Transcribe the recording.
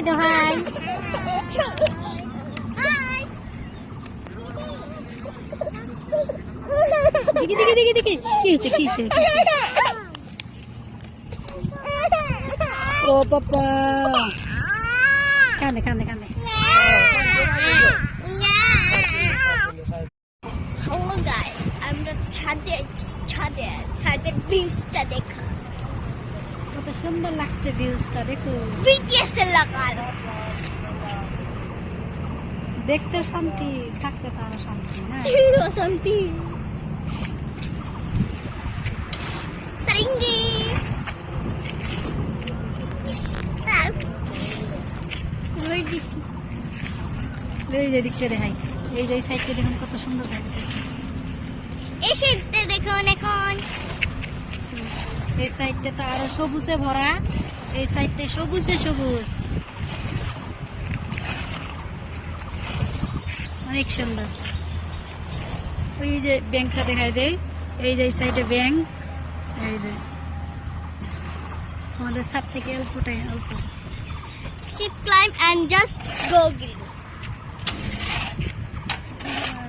দাও হাই। দেখি কি হচ্ছে ও পাপা কান্দে Hello guys, আমরা ছাদের ভিউটা দেখা। কত সুন্দর লাগছে ভিউজটা দেখো। BTS এর লাগানো। দেখতে শান্তি, থাকতে তো আরো শান্তি না? শান্তি। সারিঙ্গি। এই যে দিকটা দেখাই, এই যে সাইডটা দেখুন কত সুন্দর লাগতেছে। এই সাইডটা দেখুন এখন। এই সাইডটা তো আরো সবুজে ভরা, এই সাইডটা সবুজ অনেক সুন্দর। ওই যে ব্যাংকটা দেখাই দেয়, এই যে সাইডে ব্যাংক, এই যে আমাদের ছাদ থেকে অল্প। Keep climb and just go green.